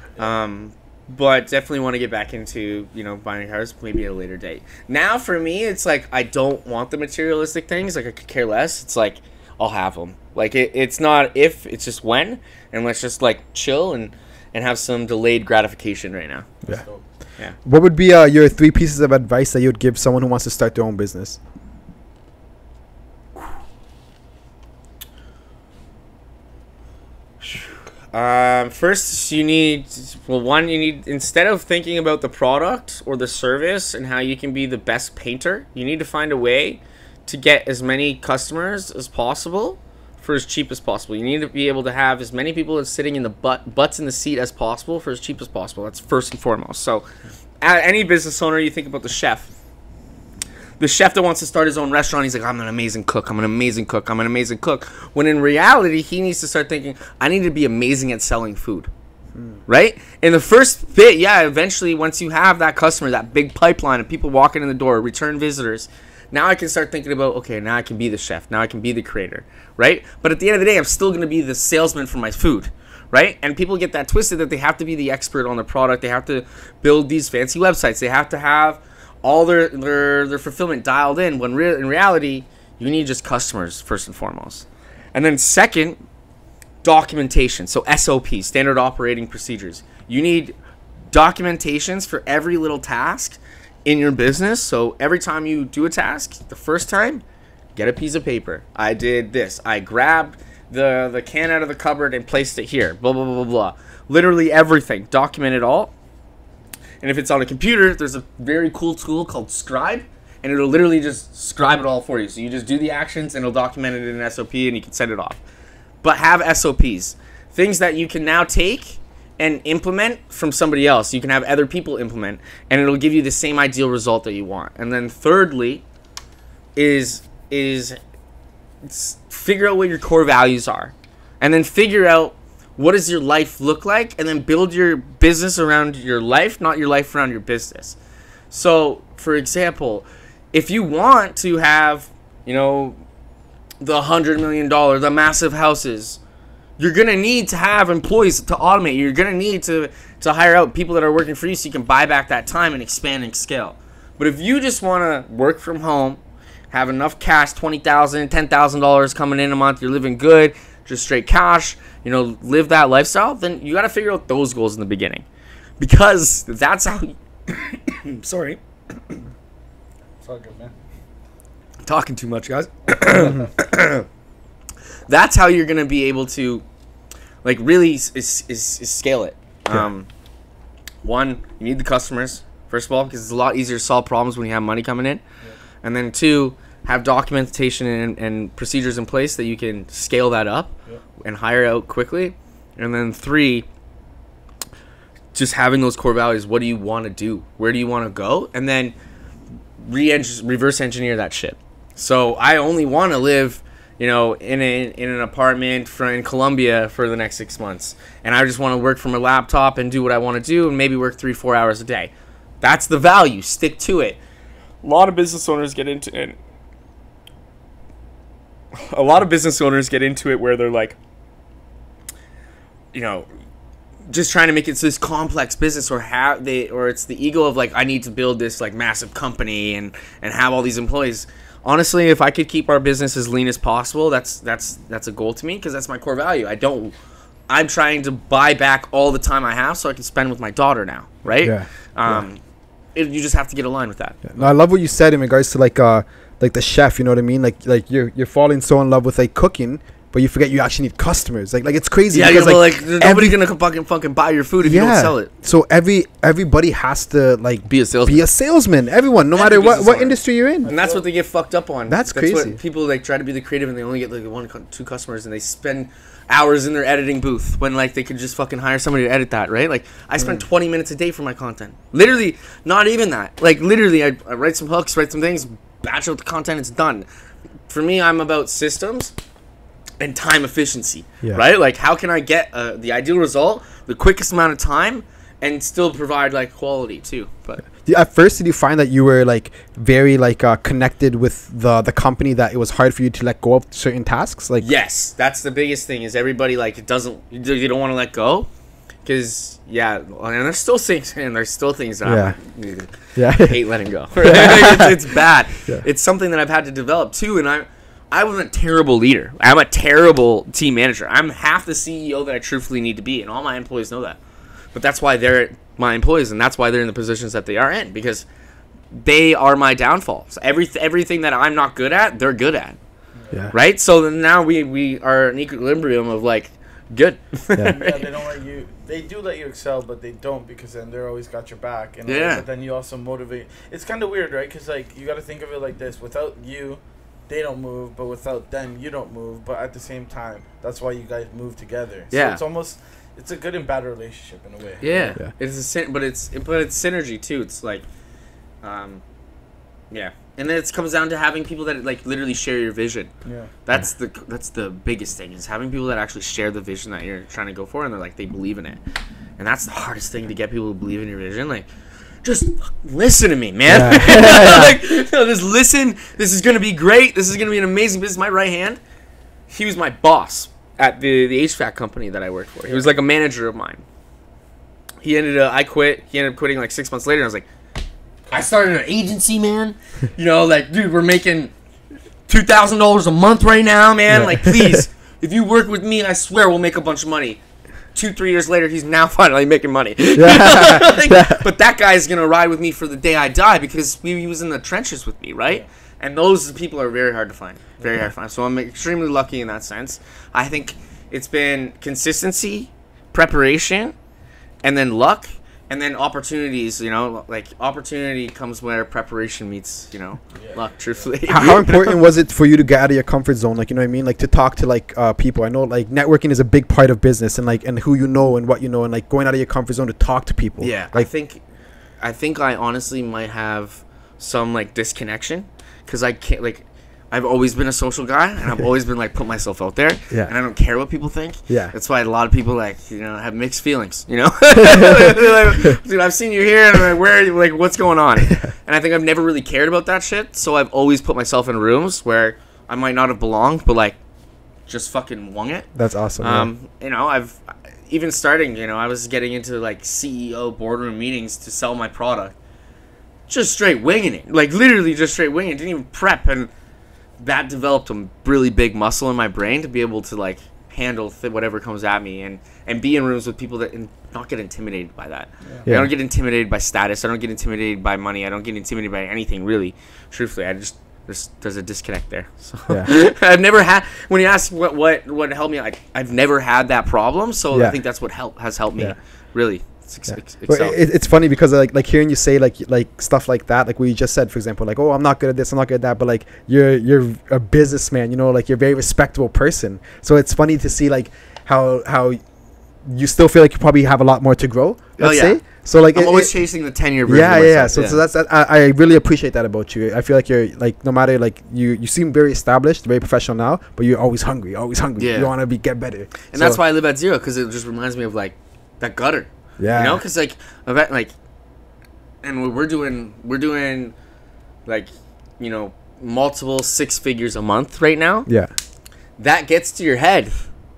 But definitely want to get back into, buying cars maybe at a later date. Now, for me, it's like I don't want the materialistic things. Like, I could care less. It's like, I'll have them. Like, it's not if, it's just when. And let's just, like, chill and have some delayed gratification right now. Yeah. Yeah. What would be your 3 pieces of advice that you would give someone who wants to start their own business? First, you need, instead of thinking about the product or the service and how you can be the best painter, you need to find a way to get as many customers as possible for as cheap as possible. You need to be able to have as many people as sitting in the butts in the seat as possible for as cheap as possible. That's first and foremost. So, any business owner, you think about the chef. The chef that wants to start his own restaurant, he's like, I'm an amazing cook, I'm an amazing cook, I'm an amazing cook. When in reality, he needs to start thinking, I need to be amazing at selling food. Right? In the first bit, eventually, once you have that customer, that big pipeline of people walking in the door, return visitors, now I can start thinking about, okay, now I can be the chef, now I can be the creator, right? But at the end of the day, I'm still going to be the salesman for my food, right? And people get that twisted that they have to be the expert on the product, they have to build these fancy websites, they have to have all their fulfillment dialed in, when in reality, you need just customers first and foremost. And then second, documentation. So SOP, standard operating procedures. You need documentations for every little task in your business. So every time you do a task, the first time, get a piece of paper. I did this. I grabbed the can out of the cupboard and placed it here. Blah, blah, blah, blah, blah. Literally everything. Document it all. And if it's on a computer, there's a very cool tool called Scribe, and it'll literally just scribe it all for you. So you just do the actions, and it'll document it in an SOP, and you can send it off. But have SOPs. Things that you can now take and implement from somebody else. You can have other people implement, and it'll give you the same ideal result that you want. And then thirdly is figure out what your core values are. And then figure out what does your life look like, and then build your business around your life, not your life around your business. So, for example, if you want to have, the $100 million, the massive houses, you're going to need to have employees to automate. You're going to need to hire out people that are working for you so you can buy back that time and expand and scale. But if you just want to work from home, have enough cash, $20,000, $10,000 coming in a month, you're living good, just straight cash, live that lifestyle, then you got to figure out those goals in the beginning. Because that's how sorry. It's all good, man. Talking too much, guys. That's how you're going to be able to really scale it. One, you need the customers, first of all, because it's a lot easier to solve problems when you have money coming in. Yeah. And then two, have documentation and procedures in place that you can scale that up and hire out quickly. And then three, just having those core values. What do you want to do? Where do you want to go? And then reverse engineer that shit. So I only want to live, in an apartment in Colombia for the next 6 months. And I just want to work from a laptop and do what I want to do and maybe work 3-4 hours a day. That's the value. Stick to it. A lot of business owners get into it. Where they're like, just trying to make it this complex business, or it's the ego of like, I need to build this like massive company and have all these employees. honestly, if I could keep our business as lean as possible, that's a goal to me, because that's my core value. I'm trying to buy back all the time I have so I can spend with my daughter now, right? Yeah. You just have to get aligned with that. Yeah. No, I love what you said in regards to like the chef. You know what I mean? Like you're falling so in love with like cooking, but you forget you actually need customers. Like it's crazy. Yeah, because, like nobody's gonna fucking buy your food if you don't sell it. So everybody has to like be a salesman. Be a salesman. Everyone, no matter what industry you're in. And that's what they get fucked up on. That's crazy. What people like try to be the creative, and they only get like 1-2 customers, and they spend hours in their editing booth when like they could just fucking hire somebody to edit that, right? Like I spend 20 minutes a day for my content. Literally, not even that. Like literally, I write some hooks, write some things, batch out the content, it's done. For me, I'm about systems and time efficiency, right? Like how can I get the ideal result, the quickest amount of time, and still provide like quality too. But at first, did you find that you were like very like connected with the company, that it was hard for you to let go of certain tasks? Like yes, that's the biggest thing, is everybody like you don't want to let go, because and there's still things that I hate letting go. It's bad. It's something that I've had to develop too, and I was a terrible leader. I'm a terrible team manager. I'm half the CEO that I truthfully need to be, and all my employees know that. But that's why they're my employees, and that's why they're in the positions that they are in, because they are my downfalls. Everything that I'm not good at, they're good at. Yeah. Right? So then now we are an equilibrium of like good. Yeah, they don't let you. They do let you excel, but they don't, because then they're always got your back. And but then you also motivate. It's kind of weird, right? Because like you got to think of it like this: without you, they don't move, but without them, you don't move. But at the same time, that's why you guys move together. So it's almost. It's a good and bad relationship in a way. Yeah. It's but it's synergy too. It's like, and then it comes down to having people that like literally share your vision. Yeah, that's the biggest thing, is having people that actually share the vision that you're trying to go for, and they believe in it. And that's the hardest thing, to get people to believe in your vision. Like, just listen to me, man. Just listen. This is gonna be great. This is gonna be an amazing business. My right hand, he was my boss at the HVAC company that I worked for. He was like a manager of mine. I quit. He ended up quitting like 6 months later. And I was like, I started an agency, man. Dude, we're making $2,000 a month right now, man. Yeah. Like, please, if you work with me, I swear we'll make a bunch of money. 2-3 years later, he's now finally making money. Yeah. But that guy's gonna ride with me for the day I die, because he was in the trenches with me, right? And those people are very hard to find. Very hard to find. So I'm extremely lucky in that sense. I think it's been consistency, preparation, and then luck, and then opportunities. Like opportunity comes where preparation meets, luck, truthfully. How important was it for you to get out of your comfort zone? Like, you know what I mean? Like, to talk to like people. I know like networking is a big part of business, and like, and who you know and what you know, and like going out of your comfort zone to talk to people. Yeah. Like, I think I honestly might have some like disconnection. Because I can't, like, I've always been a social guy, and I've always been, like, put myself out there, and I don't care what people think. Yeah. That's why a lot of people, like, have mixed feelings, Like, dude, I've seen you here, and I'm like, where are you, like, what's going on? And I think I've never really cared about that shit, so I've always put myself in rooms where I might not have belonged, but, like, just fucking wung it. That's awesome. I've, even starting, I was getting into, like, CEO boardroom meetings to sell my product. Just straight winging it, like literally just straight winging it. Didn't even prep, and that developed a really big muscle in my brain to be able to like handle whatever comes at me, and be in rooms with people that and not get intimidated by that. Yeah. I don't get intimidated by status. I don't get intimidated by money. I don't get intimidated by anything really. Truthfully, I just there's a disconnect there. So I've never had, when you ask what helped me, I've never had that problem. So I think that's what has helped me really. It's funny because like hearing you say like stuff like that, like what you just said, for example, like, oh, I'm not good at this, I'm not good at that, but like you're a businessman, like you're a very respectable person. So it's funny to see like how you still feel like you probably have a lot more to grow, let's say. So like I'm always chasing the 10-year version of myself. So that's I really appreciate that about you. I feel like you're like, no matter, like you seem very established, very professional now, but you're always hungry. You want to get better, and that's why I live at zero, because it just reminds me of like that gutter. Yeah, because like, and we're doing like, multiple 6 figures a month right now. Yeah, that gets to your head.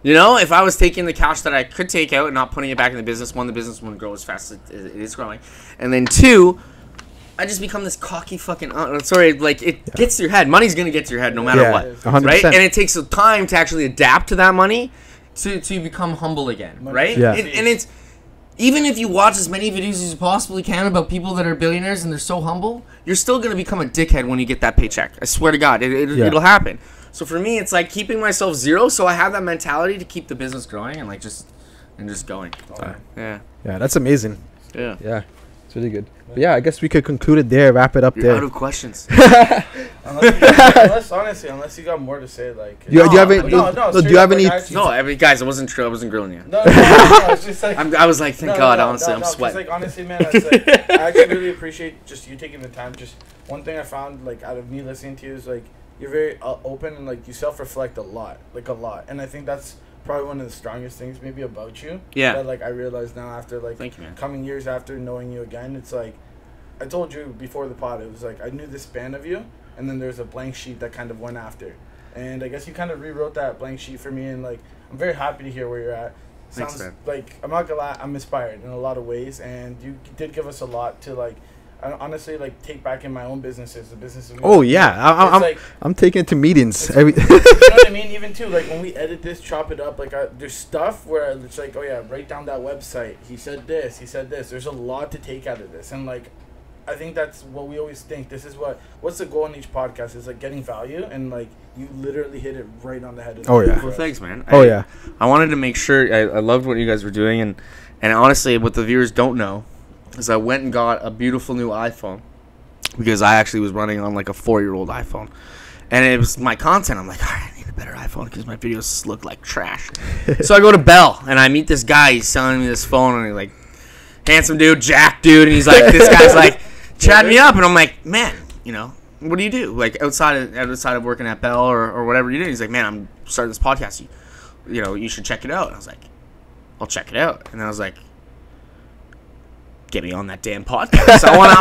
If I was taking the cash that I could take out and not putting it back in the business, one, the business wouldn't grow as fast as it is growing, and then 2, I just become this cocky fucking. Sorry, like it gets to your head. Money's gonna get to your head no matter what, 100%. right? And it takes some time to actually adapt to that money, to become humble again, right? Yeah. And it's even if you watch as many videos as you possibly can about people that are billionaires and they're so humble, you're still gonna become a dickhead when you get that paycheck. I swear to God, it'll happen. So for me, it's like keeping myself zero, so I have that mentality to keep the business growing and like just going. Yeah, that's amazing. Yeah. It's really good. But yeah, I guess we could conclude it there, wrap it up You're there. out of questions. Unless you got more to say, like. Do you have any? No, Do you have any? No, I mean, guys, it wasn't true. I wasn't grilling you. No, it's just like. I was like, thank God, honestly, I'm sweating. Like, honestly, man, it's like, I actually really appreciate just you taking the time. Just one thing I found, like, out of me listening to you is, like, you're very open and, like, you self-reflect a lot. And I think that's probably one of the strongest things maybe about you. Yeah. That, like, I realize now after, like, Thank you, man. coming years after knowing you again, it's like, I told you before the pod, it was like, I knew the span of you, and then there's a blank sheet that kind of went after. And I guess you kind of rewrote that blank sheet for me, and, like, I'm very happy to hear where you're at. Thanks, man. Like, I'm not gonna lie, I'm inspired in a lot of ways, and you did give us a lot to, like, I honestly, like, take back in my own businesses, the businesses. Oh yeah, I'm taking it to meetings. You know what I mean? Even too, like, when we edit this, chop it up, like, there's stuff where it's like, oh yeah, write down that website. He said this. There's a lot to take out of this, and like, I think that's what we always think. This is what's the goal in each podcast is like getting value, and like you literally hit it right on the head. Well, thanks, man. I wanted to make sure I loved what you guys were doing, and honestly, what the viewers don't know is I went and got a beautiful new iPhone because I actually was running on like a 4-year-old iPhone, and it was my content. I'm like, all right, I need a better iPhone because my videos look like trash. So I go to Bell and I meet this guy. He's selling me this phone, and he's like, handsome dude, jack dude, and he's like, this guy's like, chatting me up, and I'm like, man, you know, what do you do? Like outside of working at Bell or whatever you do. He's like, man, I'm starting this podcast. You know, you should check it out. And I was like, I'll check it out. And then I was like, get me on that damn podcast. I want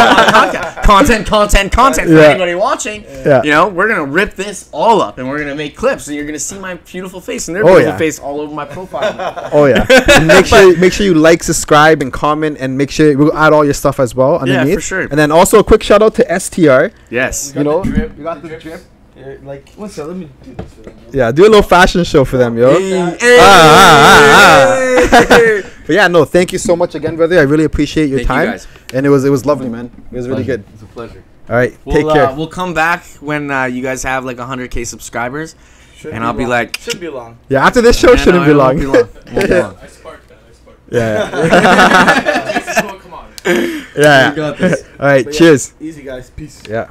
content for anybody watching. You know, we're gonna rip this all up, and we're gonna make clips, and you're gonna see my beautiful face and their beautiful face all over my profile. And make sure you like, subscribe, and comment, and make sure we'll add all your stuff as well underneath. Yeah, for sure. And then also a quick shout out to STR. Yes. You know, you got the drip. Like, what's that? Let me do this for them. Yeah, do a little fashion show for them, yo. But yeah, no, thank you so much again, brother. I really appreciate your time. You guys. And it was lovely, man. It was really good. It's a pleasure. All right, take care. We'll come back when you guys have like 100K subscribers, and I'll be like, should be long. Yeah, after this show shouldn't be long. I sparked that. Yeah. Come on. Yeah. You got this. All right, cheers. Easy, guys. Peace. Yeah.